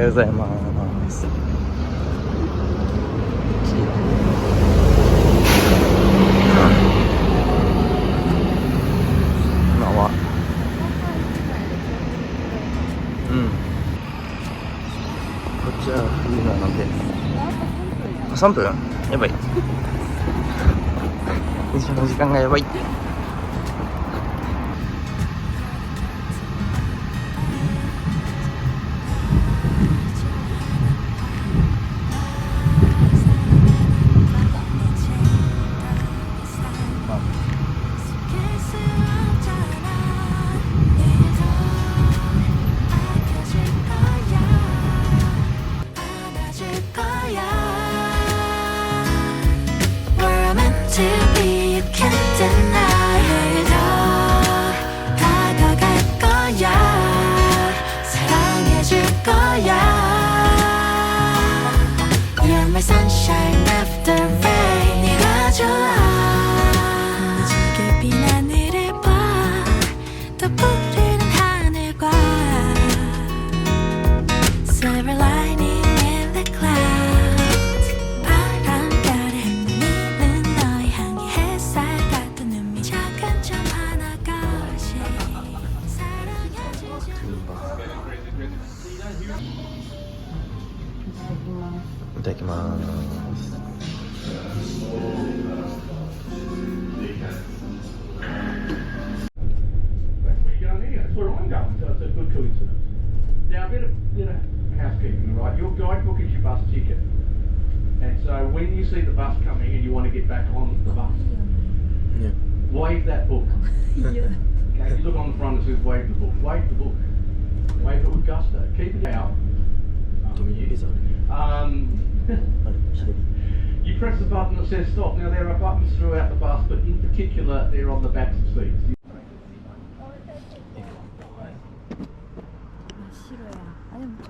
ようございます。今はこっちは冬なので3分やばい電車の時間がやばい。いただきます。Now, a bit of housekeeping, right? Your guidebook is your bus ticket, and so when you see the bus coming and you want to get back on the bus, wave that book. Okay, you look on the front, it says wave the book. Wave the book. Wave it with gusto. Keep it out. You press the button that says stop. Now there are buttons throughout the bus, but in particular they're on the backs of seats.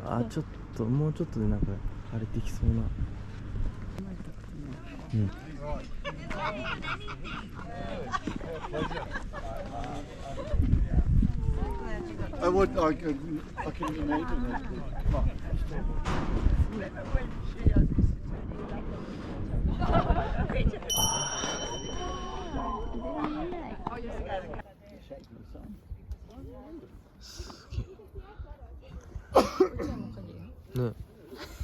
あ、ちょっともうちょっとでなんか腫れてきそうな。ね、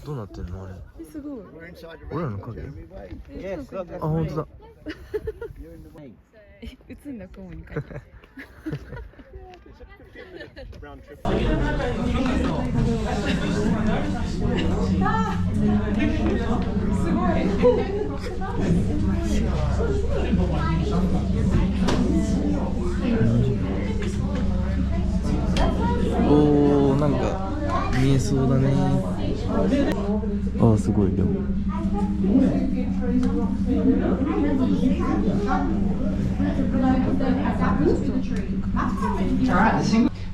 どうなってんのあれ。すごい。俺らの影。あ、本当だ。映んな雲に書いて。おー、なんか見えそうだね。ああ、すごいでも。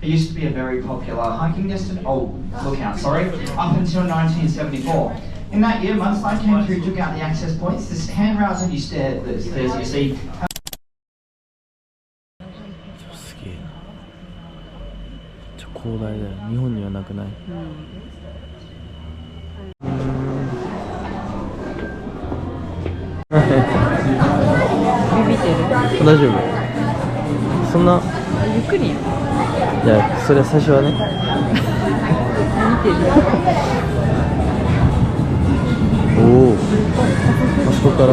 It used to be a very popular hiking lookout, up until 1974. In that year, mudslide came through, took out the access points. This handrails and you stairs you see. すげえな。広大だよ。日本にはなくない。ビビってる？大丈夫。そんなゆっくりよ。いや、それは最初はね。見てる。おお、あそこから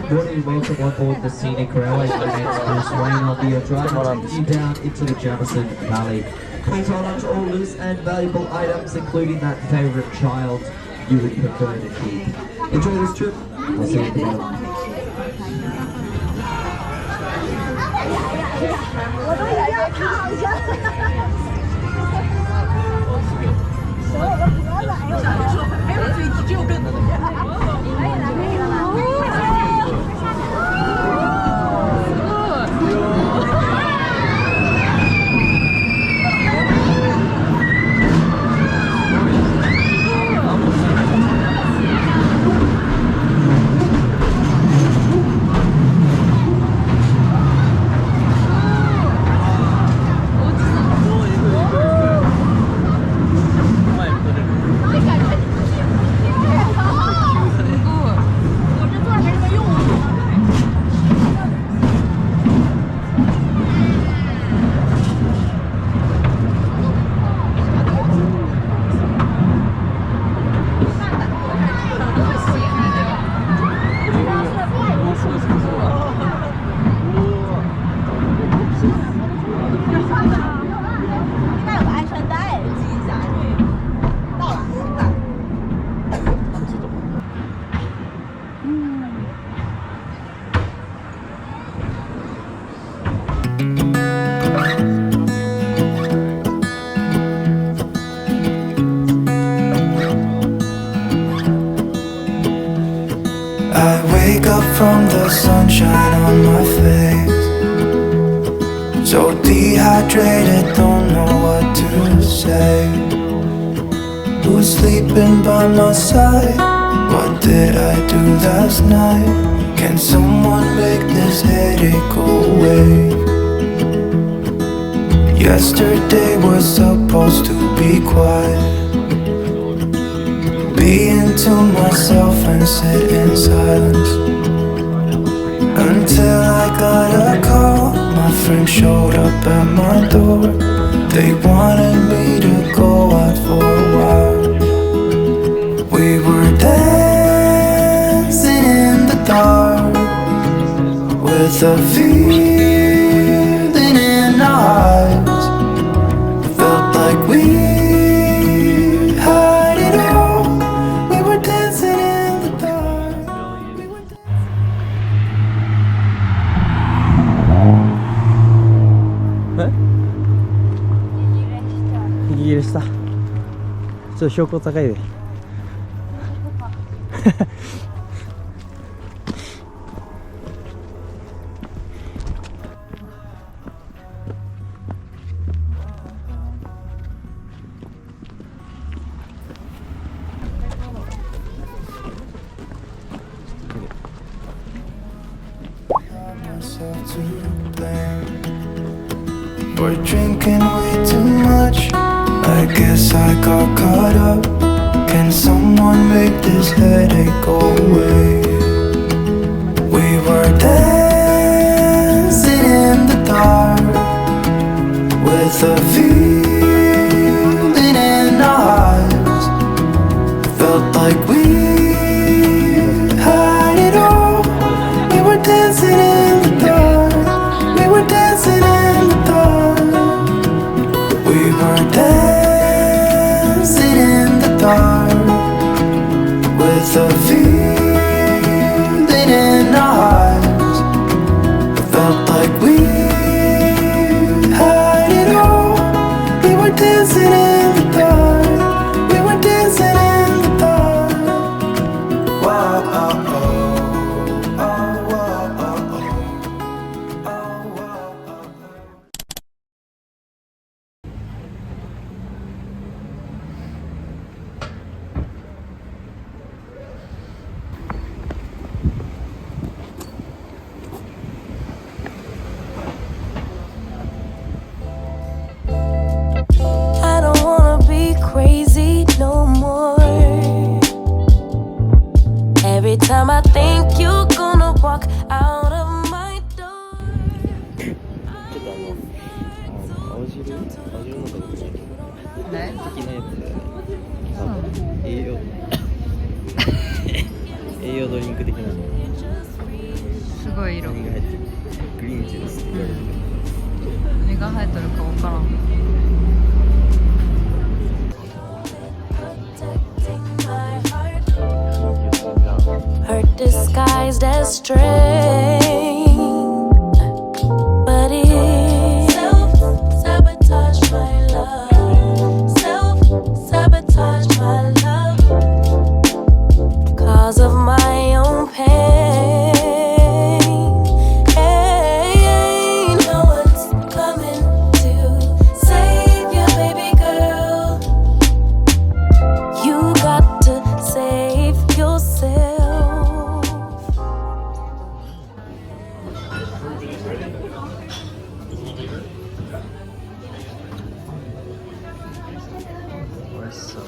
Morning, welcome on board the Scenic Railway. My name's Bruce Wayne. I'll be your driver, taking you down into the Jamison Valley. Please hold on to all loose and valuable items, including that favourite child you would prefer to keep. Enjoy this trip. I'll see you at the bottom. お from the sunshine on my face. So dehydrated, don't know what to say. Who's sleeping by my side? What did I do last night? Can someone make this headache go away? Yesterday was supposed to be quiet. Being to myself and sit in silence. Until I got a call, my friend showed up at my door. They wanted me to go out for a while. We were dancing in the dark, with a feeling in our eyes. Felt like we had it all. We were dancing in the dark. We were息切れした。ちょっと標高高いで。myself to blame for drinking way too much. I guess I got caught up. Can someone make this headache go away? We were dancing in the dark, with a feeling in our eyes. Felt like we had it all. We were dancing in the dark. We were dancing in the dark. We were dancing in the dark, with a feeling in our eyes. Felt like we had it all. We were dancing in the dark. We were dancing in the dark. Wow, oh, oh, oh, oh, oh, oh, oh, oh. I don't wanna be crazy no more. Every time I think you're gonna walk out of my door. ちょっと青汁の中にね的なやつだよね。栄養栄養ドリンク的なの。すごい色。何が入ってる？グリーンジュースって言われてる。何が入ってるかわからん。Hurt disguised as strength, but it's self-sabotage my love, self-sabotage my love, cause of my own pain. No one's coming to save you, baby girl. You got to save yourself.美味しそう。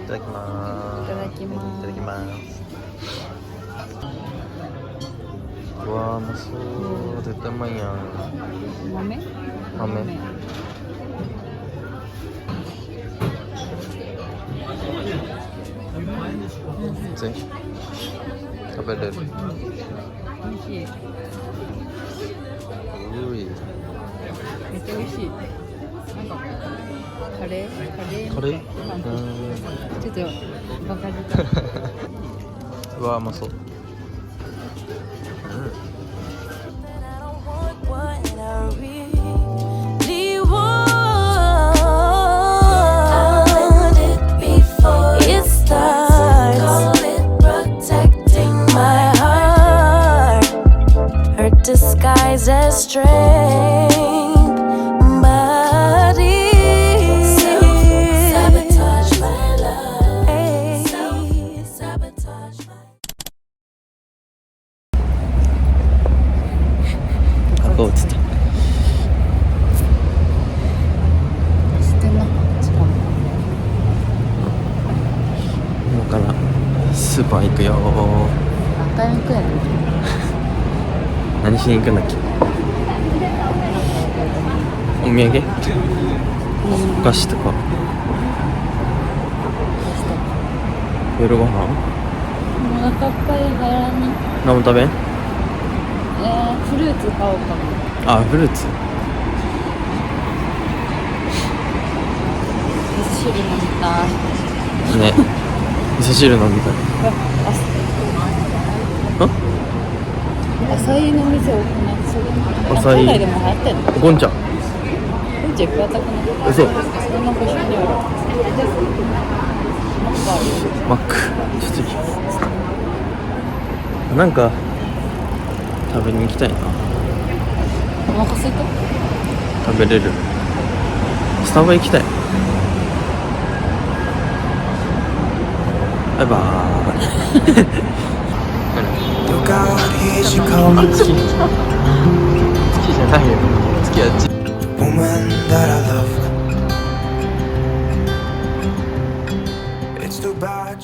いただきます。いただきますいただきます。うわー、うまそう。絶対うまいやん。豆？豆。ぜひ食べれる。美味しい。うい。めっちゃ美味しい。なんかカレー？カレー？ちょっとバカ舌。うわー、うまそう。It's disguised as strength, but it's sabotage my love. Sabotage my 赤落ちた。してんな時間今からスーパー行くよ。何回目くらい何しに行くんだっけ。お土産、お菓子とか。夜ご飯お腹いっぱい入らない。何も食べん。フルーツ買おうかな。あ、フルーツ。味噌汁飲みたい。ね、味噌汁飲みたい。アサイの店多くない？それアサイ海外でも流行ってんの？ゴンちゃん。ゴンちゃんいっぱいあったくない？嘘。そんな場所にある。マック。ちょっといい？なんか食べに行きたいな。お腹空いた？食べれる。スタバ行きたい。バイバーイ。Look out, here she comes. 好きじゃないよ。好きやっち。 Woman that I love. It's too bad.